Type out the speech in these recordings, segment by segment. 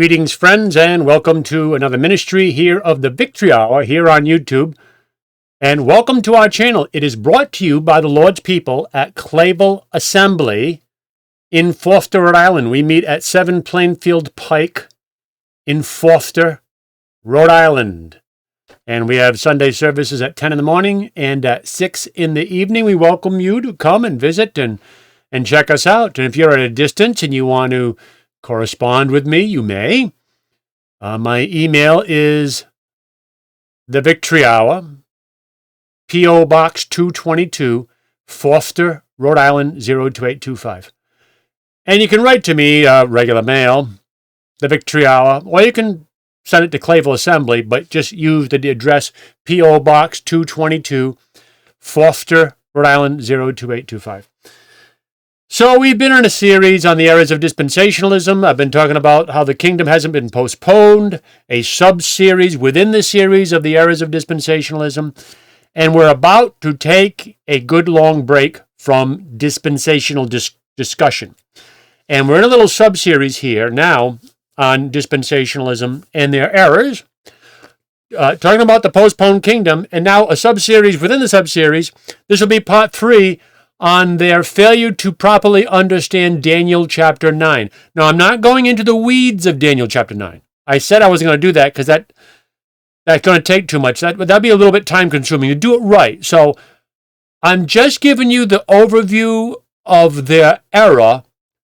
Greetings, friends, and welcome to another ministry here of the Victory Hour here on YouTube. And welcome to our channel. It is brought to you by the Lord's people at Clarence Assembly in Foster, Rhode Island. We meet at 7 Plainfield Pike in Foster, Rhode Island. And we have Sunday services at 10 in the morning and at 6 in the evening. We welcome you to come and visit and check us out. And if you're at a distance and you want to correspond with me, you may. My email is The Victory Hour, P.O. Box 222, Foster, Rhode Island 02825. And you can write to me, regular mail, The Victory Hour, or you can send it to Clarence Assembly, but just use the address P.O. Box 222, Foster, Rhode Island 02825. So we've been in a series on the errors of dispensationalism. I've been talking about how the kingdom hasn't been postponed, a sub-series within the series of the errors of dispensationalism. And we're about to take a good long break from dispensational discussion. And we're in a little sub-series here now on dispensationalism and their errors, talking about the postponed kingdom, and now a sub-series within the sub-series. This will be part 3 on their failure to properly understand Daniel chapter 9. Now, I'm not going into the weeds of Daniel chapter 9. I said I wasn't going to do that because that's going to take too much. That'd be a little bit time-consuming to do it right. So I'm just giving you the overview of their error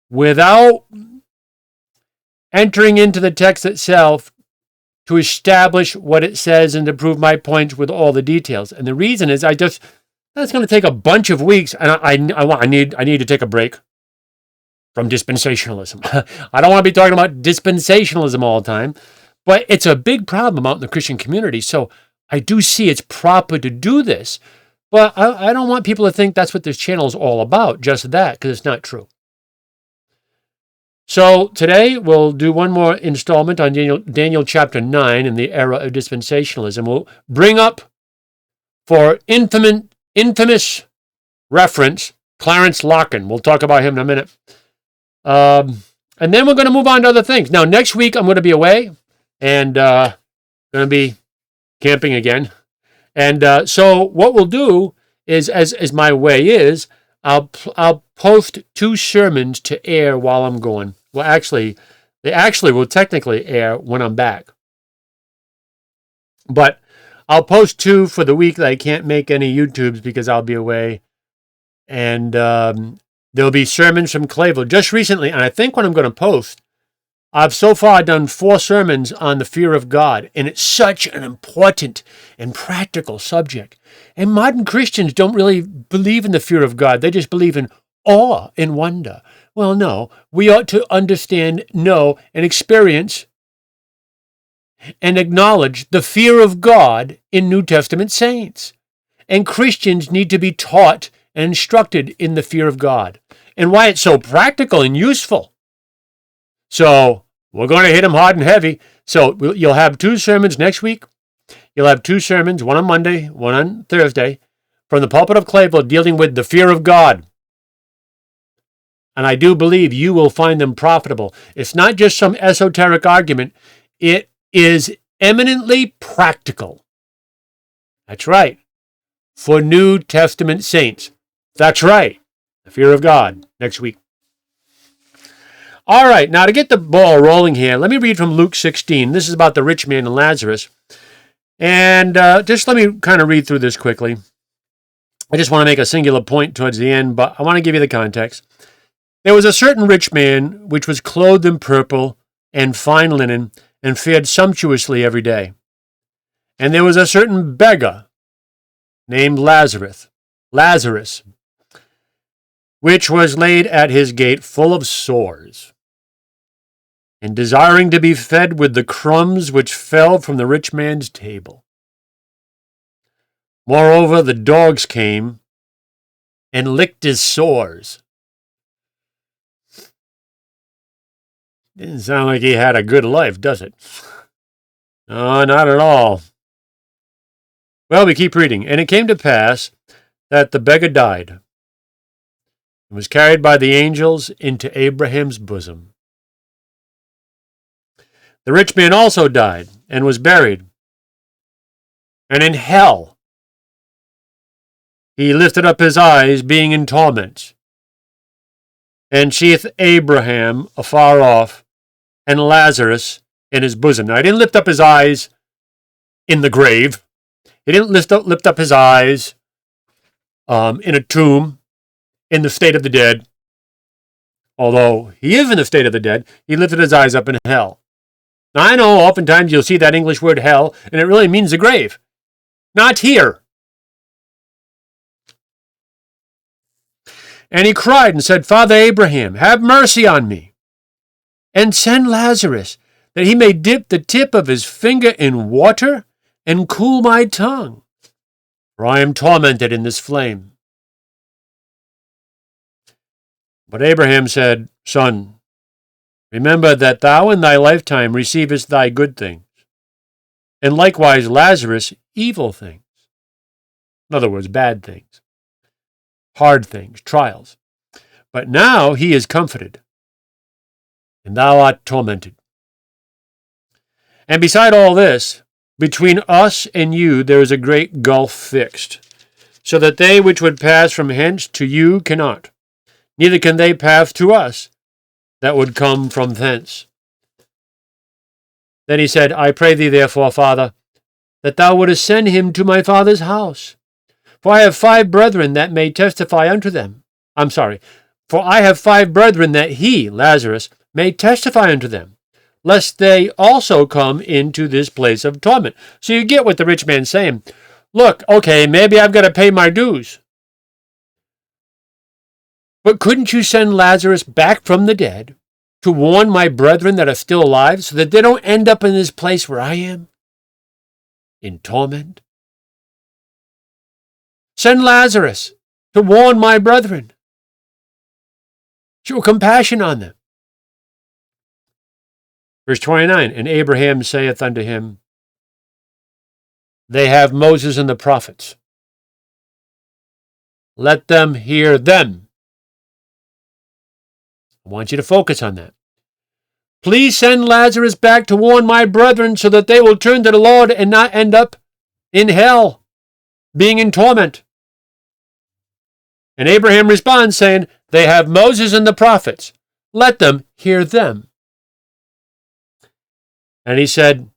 without entering into the text itself to establish what it says and to prove my points with all the details. And the reason is that's going to take a bunch of weeks, and I need to take a break from dispensationalism. I don't want to be talking about dispensationalism all the time, but it's a big problem out in the Christian community, so I do see it's proper to do this. But I don't want people to think that's what this channel is all about, just that, because it's not true. So today we'll do one more installment on Daniel chapter 9 in the era of dispensationalism. We'll bring up for infamous reference, Clarence Larkin. We'll talk about him in a minute. And then we're going to move on to other things. Now, next week, I'm going to be away and going to be camping again. And so what we'll do is, as my way is, I'll post 2 sermons to air while I'm going. Well, actually, they will technically air when I'm back. But I'll post 2 for the week that I can't make any YouTubes because I'll be away. And there'll be sermons from Clarence. Just recently, and I think when I'm going to post, I've so far done 4 sermons on the fear of God. And it's such an important and practical subject. And modern Christians don't really believe in the fear of God. They just believe in awe and wonder. Well, no. We ought to understand, know, and experience and acknowledge the fear of God in New Testament saints. And Christians need to be taught and instructed in the fear of God and why it's so practical and useful. So we're going to hit them hard and heavy. So you'll have 2 sermons next week. You'll have 2 sermons, one on Monday, one on Thursday, from the pulpit of Clarence dealing with the fear of God. And I do believe you will find them profitable. It's not just some esoteric argument. It is eminently practical. That's right. For New Testament saints. That's right. The fear of God next week. All right. Now to get the ball rolling here, let me read from Luke 16. This is about the rich man and Lazarus. And just let me kind of read through this quickly. I just want to make a singular point towards the end, but I want to give you the context. There was a certain rich man which was clothed in purple and fine linen, and fared sumptuously every day. And there was a certain beggar named Lazarus, which was laid at his gate full of sores, and desiring to be fed with the crumbs which fell from the rich man's table. Moreover, the dogs came and licked his sores. Didn't sound like he had a good life, does it? No, not at all. Well, we keep reading. And it came to pass that the beggar died and was carried by the angels into Abraham's bosom. The rich man also died and was buried. And in hell he lifted up his eyes, being in torment, and seeth Abraham afar off, and Lazarus in his bosom. Now, he didn't lift up his eyes in the grave. He didn't lift up his eyes in a tomb, in the state of the dead. Although he is in the state of the dead, he lifted his eyes up in hell. Now, I know oftentimes you'll see that English word hell, and it really means the grave. Not here. And he cried and said, Father Abraham, have mercy on me, and send Lazarus, that he may dip the tip of his finger in water and cool my tongue, for I am tormented in this flame. But Abraham said, Son, remember that thou in thy lifetime receivest thy good things, and likewise Lazarus evil things. In other words, bad things, hard things, trials. But now he is comforted, and thou art tormented. And beside all this, between us and you there is a great gulf fixed, so that they which would pass from hence to you cannot, neither can they pass to us that would come from thence. Then he said, I pray thee therefore, Father, that thou wouldest send him to my father's house. For I have 5 brethren that may testify unto them. For I have 5 brethren that he, Lazarus, may testify unto them, lest they also come into this place of torment. So you get what the rich man's saying. Look, okay, maybe I've got to pay my dues. But couldn't you send Lazarus back from the dead to warn my brethren that are still alive so that they don't end up in this place where I am? In torment? Send Lazarus to warn my brethren. Show compassion on them. Verse 29, and Abraham saith unto him, They have Moses and the prophets. Let them hear them. I want you to focus on that. Please send Lazarus back to warn my brethren so that they will turn to the Lord and not end up in hell, being in torment. And Abraham responds saying, They have Moses and the prophets. Let them hear them. And he said,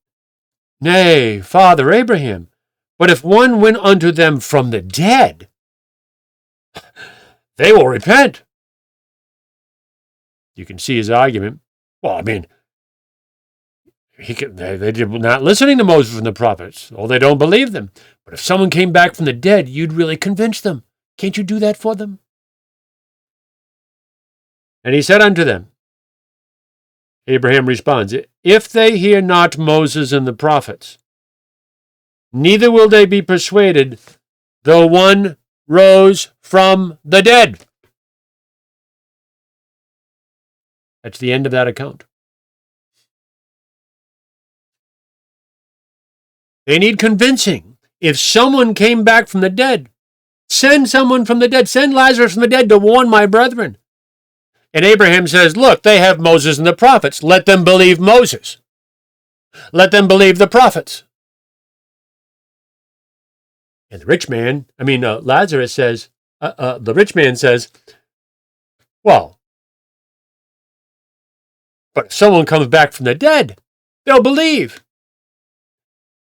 Nay, Father Abraham, but if one went unto them from the dead, they will repent. You can see his argument. Well, I mean, they did not listening to Moses and the prophets, or they don't believe them. But if someone came back from the dead, you'd really convince them. Can't you do that for them? And he said unto them, Abraham responds, If they hear not Moses and the prophets, neither will they be persuaded, though one rose from the dead. That's the end of that account. They need convincing. If someone came back from the dead, send someone from the dead. Send Lazarus from the dead to warn my brethren. And Abraham says, Look, they have Moses and the prophets. Let them believe Moses. Let them believe the prophets. And Lazarus says, the rich man says, well, but if someone comes back from the dead, they'll believe.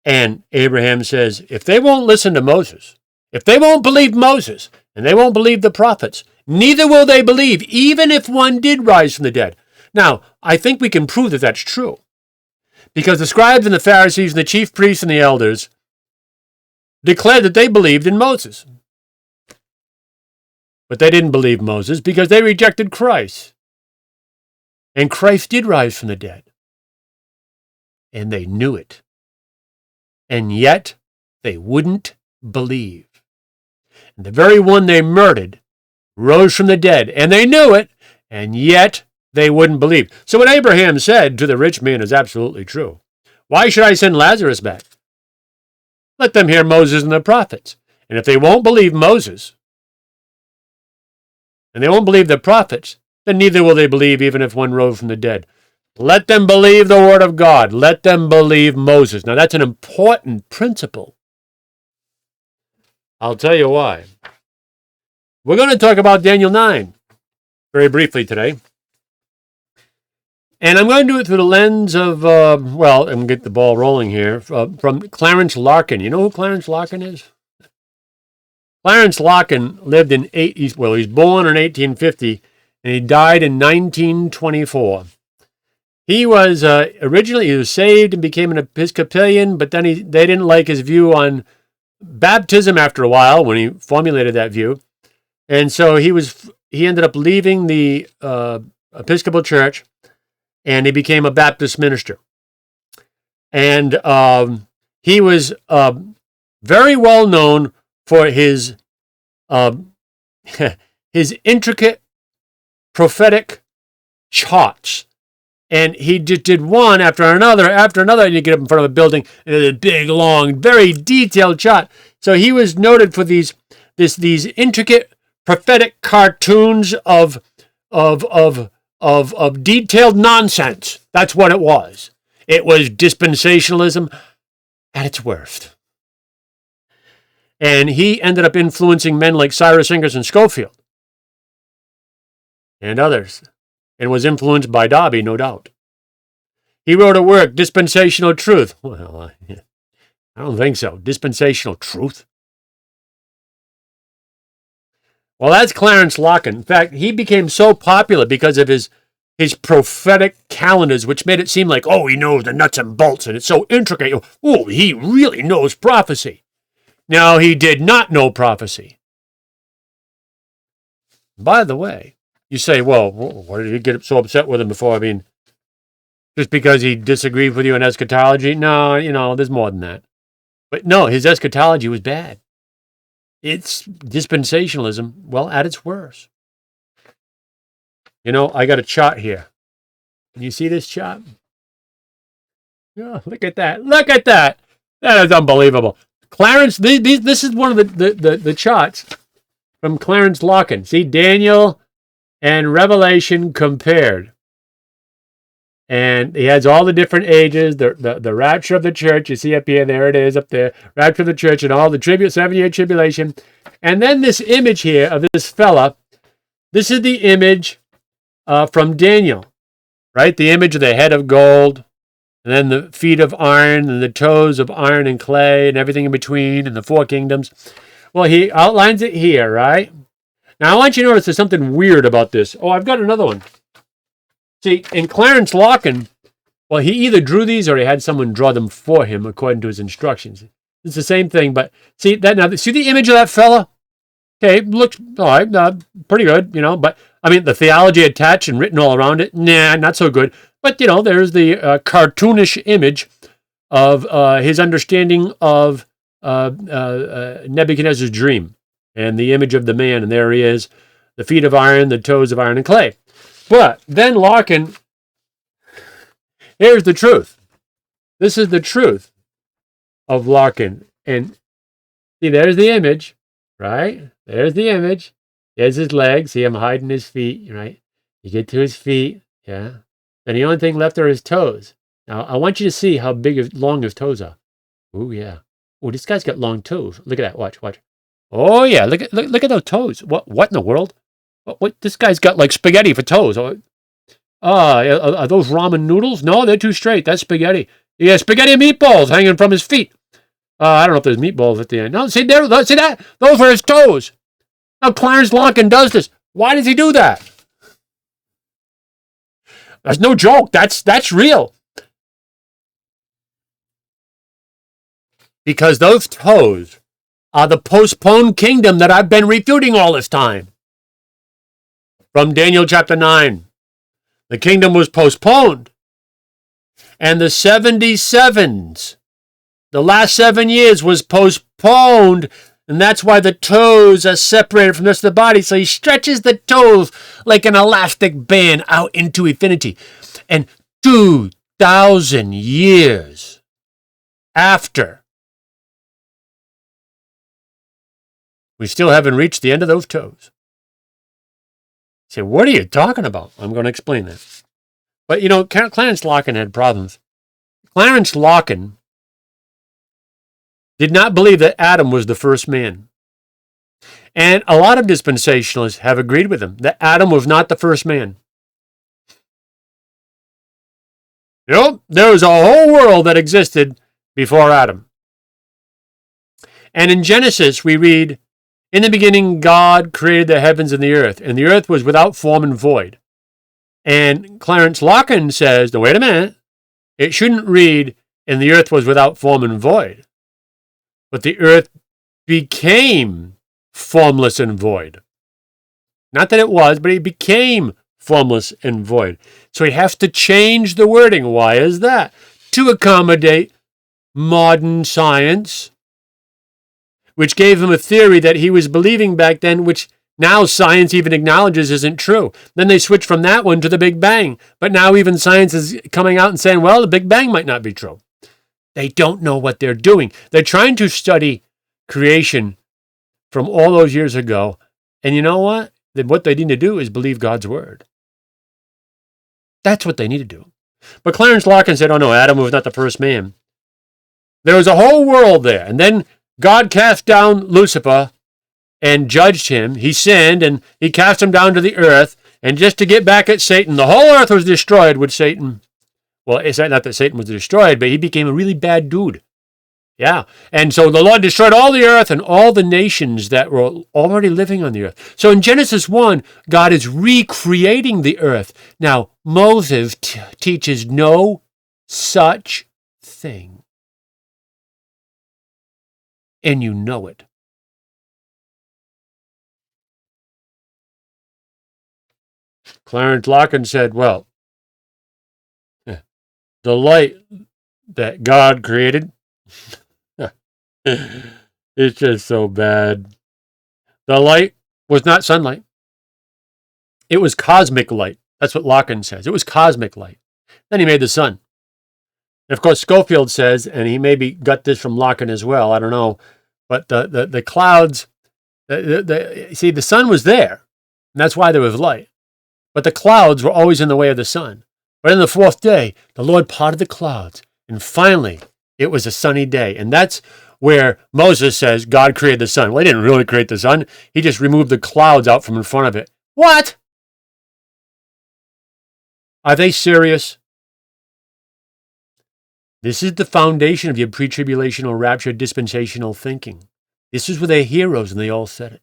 And Abraham says, if they won't listen to Moses, if they won't believe Moses, and they won't believe the prophets, neither will they believe, even if one did rise from the dead. Now, I think we can prove that that's true. Because the scribes and the Pharisees and the chief priests and the elders declared that they believed in Moses. But they didn't believe Moses because they rejected Christ. And Christ did rise from the dead. And they knew it. And yet, they wouldn't believe. And the very one they murdered rose from the dead, and they knew it, and yet they wouldn't believe. So what Abraham said to the rich man is absolutely true. Why should I send Lazarus back? Let them hear Moses and the prophets. And if they won't believe Moses, and they won't believe the prophets, then neither will they believe even if one rose from the dead. Let them believe the word of God. Let them believe Moses. Now, that's an important principle. I'll tell you why. We're going to talk about Daniel 9 very briefly today. And I'm going to do it through the lens of, I'm going to get the ball rolling here, from Clarence Larkin. You know who Clarence Larkin is? Clarence Larkin lived in he was born in 1850, and he died in 1924. He was originally, he was saved and became an Episcopalian, but then they didn't like his view on baptism after a while when he formulated that view. And so he ended up leaving the Episcopal Church, and he became a Baptist minister. And he was very well known for his his intricate prophetic charts. And he just did one after another, and you get up in front of a building, and it's a big, long, very detailed chart. So he was noted for these intricate prophetic cartoons of detailed nonsense. That's what it was. It was dispensationalism at its worst. And he ended up influencing men like Cyrus Ingerson Schofield and others, and was influenced by Darby, no doubt. He wrote a work, Dispensational Truth. Well, I don't think so. Dispensational Truth? Well, that's Clarence Larkin. In fact, he became so popular because of his prophetic calendars, which made it seem like, he knows the nuts and bolts, and it's so intricate. Oh, he really knows prophecy. No, he did not know prophecy. By the way, you say, well, why did you get so upset with him before? I mean, just because he disagreed with you on eschatology? No, there's more than that. But no, his eschatology was bad. It's dispensationalism, well, at its worst. I got a chart here. Can you see this chart? Oh, look at that. Look at that. That is unbelievable. Clarence, this is one of the charts from Clarence Larkin. See, Daniel and Revelation compared. And he has all the different ages, the rapture of the church. You see up here, there it is up there. Rapture of the church and all the 7-year tribulation. And then this image here of this fella. This is the image from Daniel, right? The image of the head of gold, and then the feet of iron, and the toes of iron and clay, and everything in between, and the 4 kingdoms. Well, he outlines it here, right? Now, I want you to notice there's something weird about this. Oh, I've got another one. See, in Clarence Larkin, well, he either drew these or he had someone draw them for him according to his instructions. It's the same thing, but see that now. See the image of that fella? Okay, looks all right, pretty good, But I mean, the theology attached and written all around it, nah, not so good. But there's the cartoonish image of his understanding of Nebuchadnezzar's dream, and the image of the man, and there he is, the feet of iron, the toes of iron and clay. But then Larkin, here's the truth. This is the truth of Larkin. And see, there's the image, right? There's the image. There's his legs. See him hiding his feet, right? You get to his feet, yeah. And the only thing left are his toes. Now, I want you to see how long his toes are. Oh, yeah. Oh, this guy's got long toes. Look at that. Watch. Oh, yeah. Look at those toes. What in the world? What? This guy's got like spaghetti for toes. Are those ramen noodles? No, they're too straight. That's spaghetti. Yeah, spaghetti and meatballs hanging from his feet. I don't know if there's meatballs at the end. No, see that? Those are his toes. Now, Clarence Larkin does this. Why does he do that? That's no joke. That's real. Because those toes are the postponed kingdom that I've been refuting all this time. From Daniel chapter 9. The kingdom was postponed. And the 77s, the last 7 years was postponed. And that's why the toes are separated from the rest of the body. So he stretches the toes like an elastic band out into infinity. And 2,000 years after, we still haven't reached the end of those toes. You say, what are you talking about? I'm going to explain that. But, Clarence Larkin had problems. Clarence Larkin did not believe that Adam was the first man. And a lot of dispensationalists have agreed with him that Adam was not the first man. There was a whole world that existed before Adam. And in Genesis, we read, in the beginning, God created the heavens and the earth was without form and void. And Clarence Larkin says, no, wait a minute, it shouldn't read, and the earth was without form and void. But the earth became formless and void. Not that it was, but it became formless and void. So he has to change the wording. Why is that? To accommodate modern science, which gave him a theory that he was believing back then, which now science even acknowledges isn't true. Then they switched from that one to the Big Bang. But now even science is coming out and saying, well, the Big Bang might not be true. They don't know what they're doing. They're trying to study creation from all those years ago. And you know what? What they need to do is believe God's word. That's what they need to do. But Clarence Larkin said, oh no, Adam was not the first man. There was a whole world there. And then God cast down Lucifer and judged him. He sinned and he cast him down to the earth. And just to get back at Satan, the whole earth was destroyed with Satan. Well, it's not that Satan was destroyed, but he became a really bad dude. Yeah. And so the Lord destroyed all the earth and all the nations that were already living on the earth. So in Genesis 1, God is recreating the earth. Now, Moses teaches no such thing. And you know it. Clarence Larkin said, well, the light that God created, it's just so bad. The light was not sunlight. It was cosmic light. That's what Larkin says. It was cosmic light. Then he made the sun. And of course, Schofield says, and he maybe got this from Larkin as well, I don't know, but the clouds, see, the sun was there, and that's why there was light. But the clouds were always in the way of the sun. But in the fourth day, the Lord parted the clouds, and finally, it was a sunny day. And that's where Moses says God created the sun. Well, he didn't really create the sun. He just removed the clouds out from in front of it. What? Are they serious? This is the foundation of your pre-tribulational rapture dispensational thinking. This is where they're heroes, and they all said it.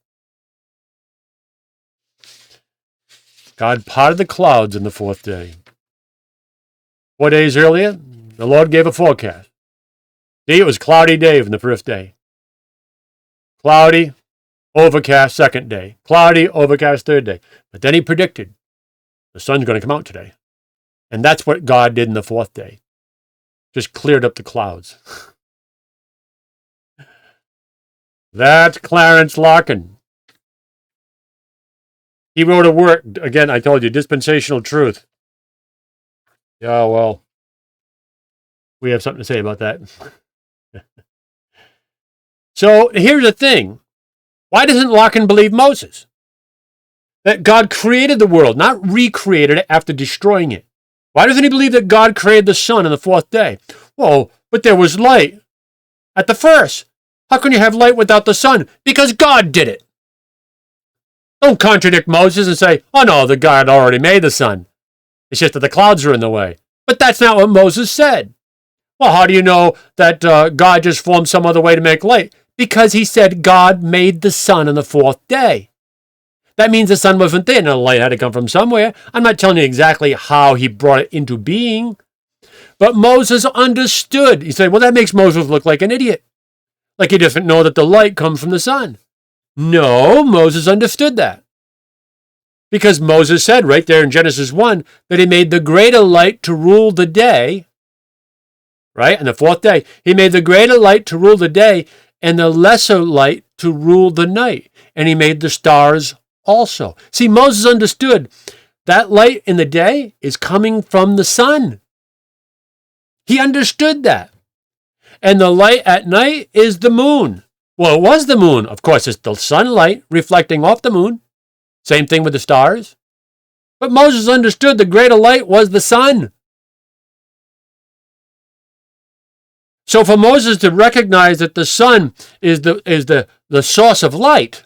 God parted the clouds on the fourth day. 4 days earlier, the Lord gave a forecast. See, it was cloudy day from the first day. Cloudy, overcast second day. Cloudy, overcast third day. But then he predicted the sun's going to come out today. And that's what God did in the fourth day. Just cleared up the clouds. That's Clarence Larkin. He wrote a work, again, I told you, Dispensational Truth. Yeah, well, we have something to say about that. So here's the thing. Why doesn't Larkin believe Moses? That God created the world, not recreated it after destroying it. Why doesn't he believe that God created the sun on the fourth day? Well, but there was light at the first. How can you have light without the sun? Because God did it. Don't contradict Moses and say, oh no, the God already made the sun. It's just that the clouds are in the way. But that's not what Moses said. Well, how do you know that God just formed some other way to make light? Because he said God made the sun on the fourth day. That means the sun wasn't there. Now, the light had to come from somewhere. I'm not telling you exactly how he brought it into being. But Moses understood. You say, well, that makes Moses look like an idiot. Like he doesn't know that the light comes from the sun. No, Moses understood that. Because Moses said right there in Genesis 1 that he made the greater light to rule the day. Right? And the fourth day, he made the greater light to rule the day and the lesser light to rule the night. And he made the stars also. See, Moses understood that light in the day is coming from the sun. He understood that. And the light at night is the moon. Well, it was the moon. Of course, it's the sunlight reflecting off the moon. Same thing with the stars. But Moses understood the greater light was the sun. So for Moses to recognize that the sun is the source of light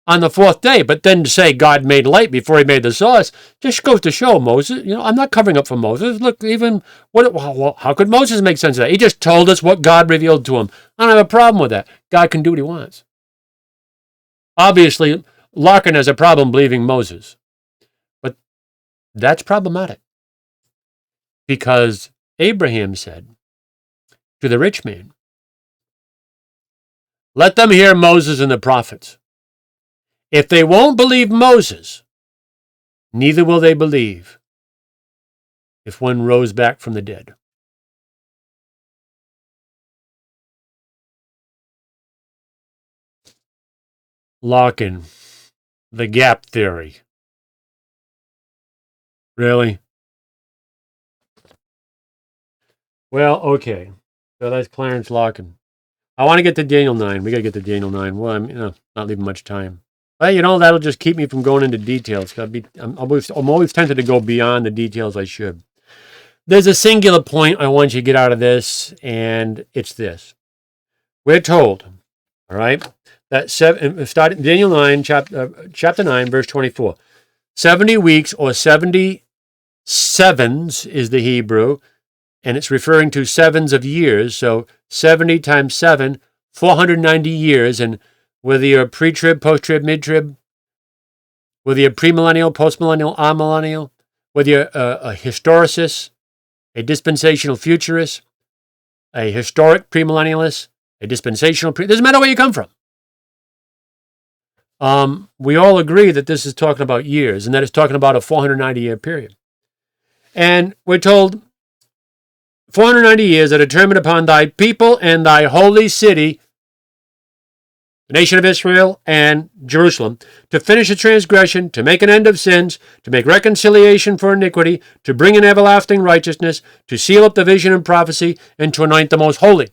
on the fourth day, but then to say God made light before he made the source, just goes to show Moses, I'm not covering up for Moses. Look, how could Moses make sense of that? He just told us what God revealed to him. I don't have a problem with that. God can do what he wants. Obviously, Larkin has a problem believing Moses. But that's problematic. Because Abraham said to the rich man, let them hear Moses and the prophets. If they won't believe Moses, neither will they believe if one rose back from the dead. Larkin, the gap theory. Really? Well, okay. So that's Clarence Larkin. I want to get to Daniel 9. We got to get to Daniel 9. Well, I'm not leaving much time. But, that'll just keep me from going into details. I'm always tempted to go beyond the details I should. There's a singular point I want you to get out of this, and it's this. We're told, all right, that starting Daniel 9, chapter 9, verse 24. 70 weeks or 70 sevens is the Hebrew, and it's referring to sevens of years. So 70 times 7, 490 years, and whether you're pre-trib, post-trib, mid-trib, whether you're premillennial, postmillennial, amillennial, whether you're a historicist, a dispensational futurist, a historic premillennialist, a dispensational doesn't matter where you come from. We all agree that this is talking about years, and that it's talking about a 490-year period. And we're told 490 years are determined upon thy people and thy holy city, the nation of Israel and Jerusalem, to finish the transgression, to make an end of sins, to make reconciliation for iniquity, to bring in everlasting righteousness, to seal up the vision and prophecy, and to anoint the most holy.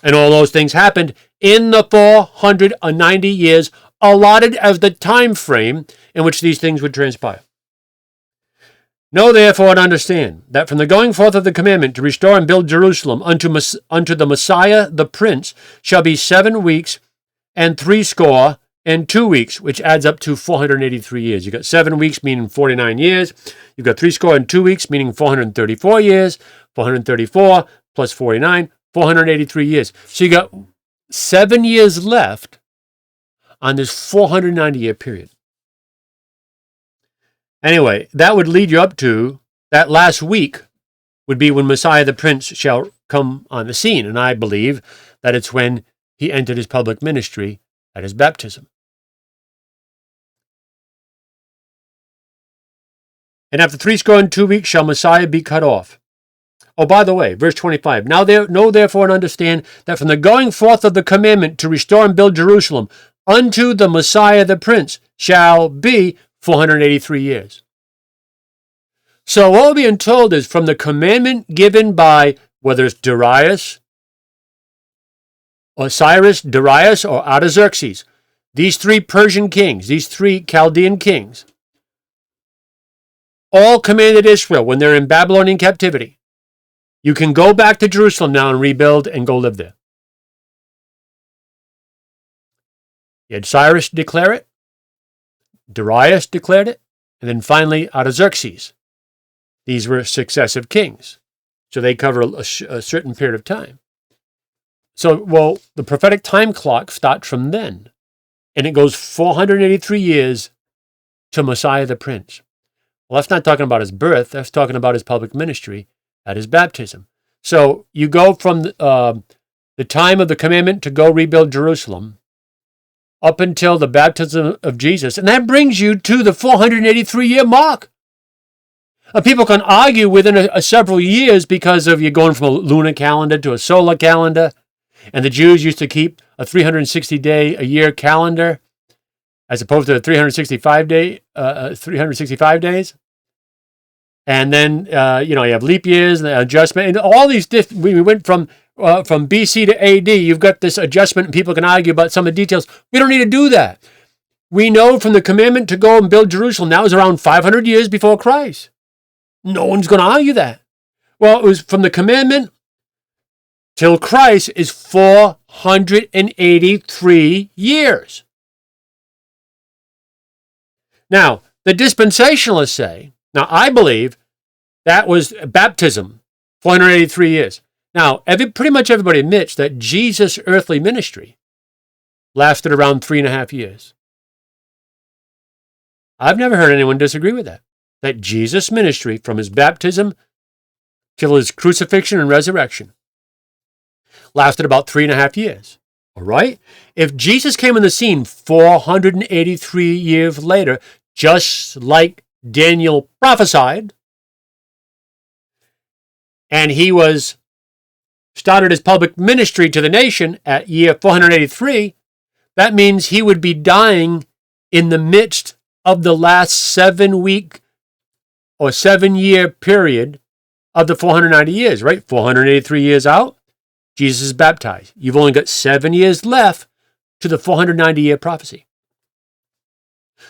And all those things happened in the 490 years allotted as the time frame in which these things would transpire. Know therefore and understand that from the going forth of the commandment to restore and build Jerusalem unto the Messiah the Prince shall be 7 weeks and 62 weeks, which adds up to 483 years. You've got 7 weeks, meaning 49 years. You've got 62 weeks, meaning 434 years. 434 plus 49, 483 years. So you got 7 years left on this 490-year period. Anyway, that would lead you up to that last week would be when Messiah the Prince shall come on the scene. And I believe that it's when he entered his public ministry at his baptism. And after 62 weeks shall Messiah be cut off. Oh, by the way, verse 25. Now know therefore and understand that from the going forth of the commandment to restore and build Jerusalem unto the Messiah the Prince shall be 483 years. So what we're being told is from the commandment given by, whether it's Darius, Osiris, Darius, or Artaxerxes, these 3 Persian kings, these 3 Chaldean kings, all commanded Israel when they're in Babylonian captivity, you can go back to Jerusalem now and rebuild and go live there. You had Cyrus declare it, Darius declared it, and then finally Artaxerxes. These were successive kings, so they cover a certain period of time. So, well, the prophetic time clock starts from then, and it goes 483 years to Messiah the Prince. Well, that's not talking about his birth, that's talking about his public ministry at his baptism. So you go from the time of the commandment to go rebuild Jerusalem up until the baptism of Jesus. And that brings you to the 483-year mark. People can argue within several years because of you going from a lunar calendar to a solar calendar. And the Jews used to keep a 360-day-a-year calendar as opposed to a 365 days. And then, you have leap years, and adjustment, and all these, we went from BC to AD, you've got this adjustment, and people can argue about some of the details. We don't need to do that. We know from the commandment to go and build Jerusalem, that was around 500 years before Christ. No one's going to argue that. Well, it was from the commandment till Christ is 483 years. Now, the dispensationalists say, now I believe that was baptism, 483 years. Now, pretty much everybody admits that Jesus' earthly ministry lasted around 3.5 years. I've never heard anyone disagree with that Jesus' ministry from his baptism till his crucifixion and resurrection lasted about 3.5 years. All right? If Jesus came on the scene 483 years later, just like Daniel prophesied, and he started his public ministry to the nation at year 483, that means he would be dying in the midst of the last 7-week or 7-year period of the 490 years, right? 483 years out, Jesus is baptized. You've only got 7 years left to the 490-year prophecy.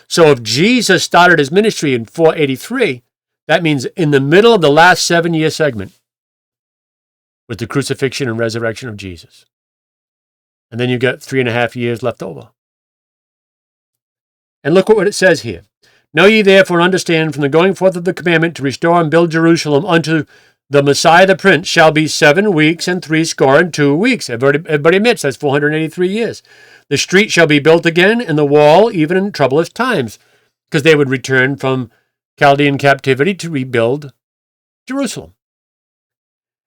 So if Jesus started his ministry in 483, that means in the middle of the last 7-year segment was the crucifixion and resurrection of Jesus. And then you've got 3.5 years left over. And look what it says here. Know ye therefore understand from the going forth of the commandment to restore and build Jerusalem unto the Messiah the Prince shall be 7 weeks and 62 weeks. Everybody admits that's 483 years. The street shall be built again, and the wall even in troublous times, because they would return from Chaldean captivity to rebuild Jerusalem.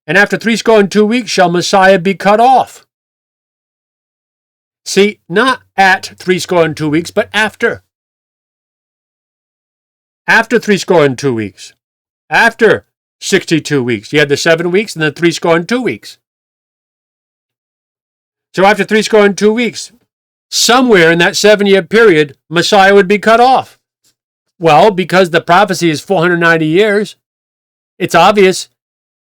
And after 62 weeks shall Messiah be cut off. See, not at 62 weeks, but after. After 62 weeks. After 62 weeks. You had the 7 weeks and then 62 weeks. So after 62 weeks, somewhere in that 7-year period, Messiah would be cut off. Well, because the prophecy is 490 years, it's obvious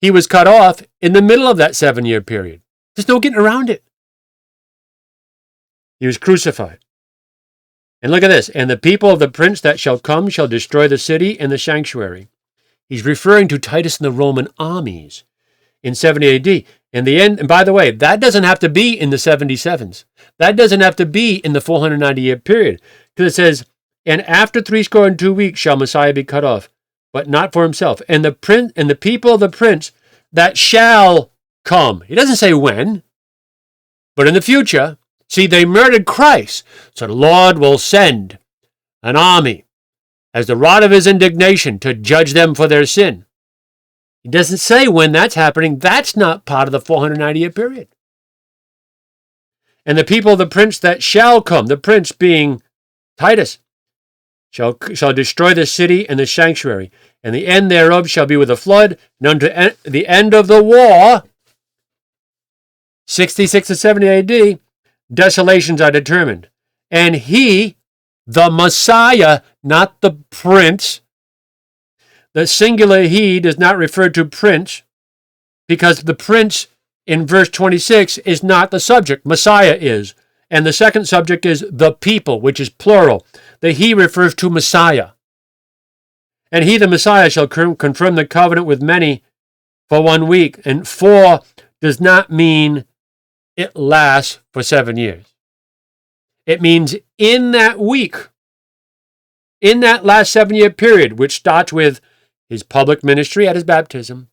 he was cut off in the middle of that 7-year period. There's no getting around it. He was crucified. And look at this. And the people of the prince that shall come shall destroy the city and the sanctuary. He's referring to Titus and the Roman armies in 70 AD. In the end, and by the way, that doesn't have to be in the 77s. That doesn't have to be in the 490-year period. Because it says, and after 62 weeks shall Messiah be cut off, but not for himself. And the people of the prince that shall come. He doesn't say when, but in the future. See, they murdered Christ, so the Lord will send an army as the rod of his indignation to judge them for their sin. He doesn't say when that's happening. That's not part of the 490-year period. And the people of the prince that shall come, the prince being Titus, shall destroy the city and the sanctuary, and the end thereof shall be with a flood, and unto the end of the war, 66 to 70 AD, desolations are determined. And he, the Messiah, not the prince, the singular he does not refer to prince, because the prince in verse 26 is not the subject. Messiah is. And the second subject is the people, which is plural. The he refers to Messiah. And he, the Messiah, shall confirm the covenant with many for 1 week. And 4 does not mean it lasts for 7 years. It means in that week, in that last 7-year period, which starts with his public ministry at his baptism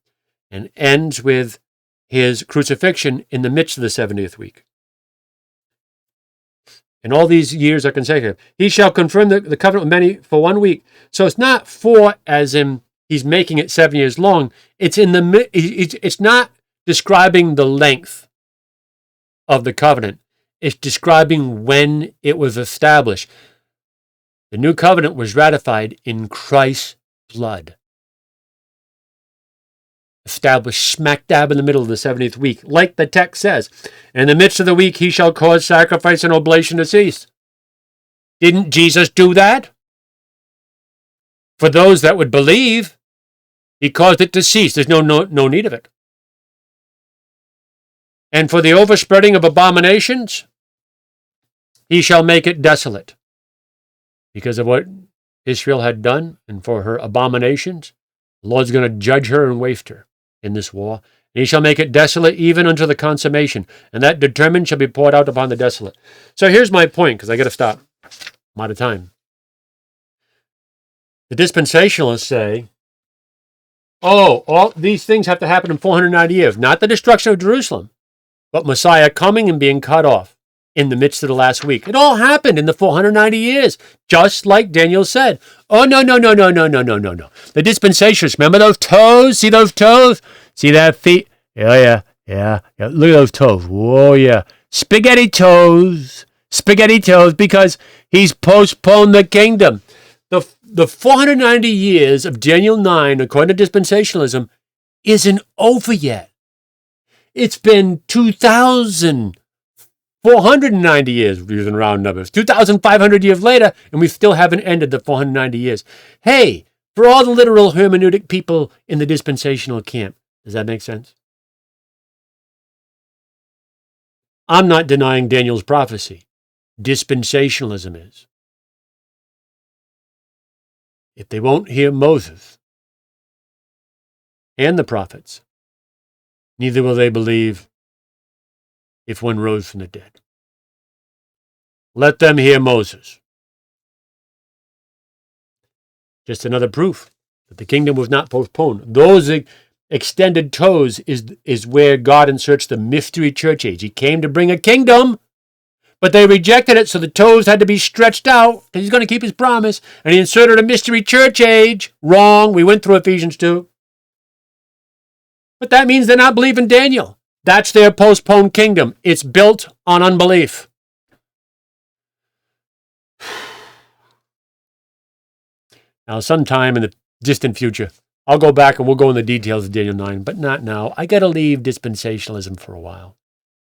and ends with his crucifixion in the midst of the 70th week. And all these years are consecutive. He shall confirm the covenant with many for 1 week. So it's not 4 as in he's making it 7 years long. It's it's not describing the length of the covenant. It's describing when it was established. The new covenant was ratified in Christ's blood. Established smack dab in the middle of the 70th week, like the text says. In the midst of the week, he shall cause sacrifice and oblation to cease. Didn't Jesus do that? For those that would believe, he caused it to cease. There's no need of it. And for the overspreading of abominations, he shall make it desolate. because of what Israel had done and for her abominations. The Lord's going to judge her and waste her in this war. And he shall make it desolate even unto the consummation, and that determined shall be poured out upon the desolate. So here's my point, because I got to stop. I'm out of time. The dispensationalists say, oh, all these things have to happen in 490 years. Not the destruction of Jerusalem, but Messiah coming and being cut off in the midst of the last week. It all happened in the 490 years, just like Daniel said. Oh, no. The dispensationalists, remember those toes? See those toes? See that feet? Yeah. Look at those toes. Whoa, yeah. Spaghetti toes, because he's postponed the kingdom. The 490 years of Daniel 9, according to dispensationalism, isn't over yet. It's been 2,490 years, using round numbers, 2,500 years later, and we still haven't ended the 490 years. Hey, for all the literal hermeneutic people in the dispensational camp, does that make sense? I'm not denying Daniel's prophecy. Dispensationalism is. If they won't hear Moses and the prophets, neither will they believe if one rose from the dead. Let them hear Moses. Just another proof that the kingdom was not postponed. Those extended toes is where God inserts the mystery church age. He came to bring a kingdom, but they rejected it, so the toes had to be stretched out, because he's going to keep his promise, and he inserted a mystery church age. Wrong. We went through Ephesians 2. But that means they're not believing Daniel. That's their postponed kingdom. It's built on unbelief. Now, sometime in the distant future, I'll go back and we'll go in the details of Daniel 9, but not now. I got to leave dispensationalism for a while,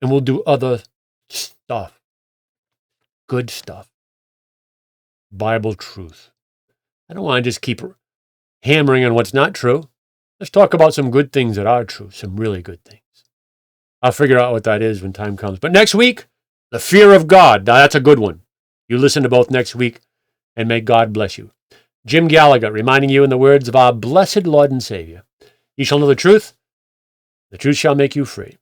and we'll do other stuff. Good stuff. Bible truth. I don't want to just keep hammering on what's not true. Let's talk about some good things that are true, some really good things. I'll figure out what that is when time comes. But next week, the fear of God. Now, that's a good one. You listen to both next week, and may God bless you. Jim Gallagher, reminding you in the words of our blessed Lord and Savior, ye shall know the truth shall make you free.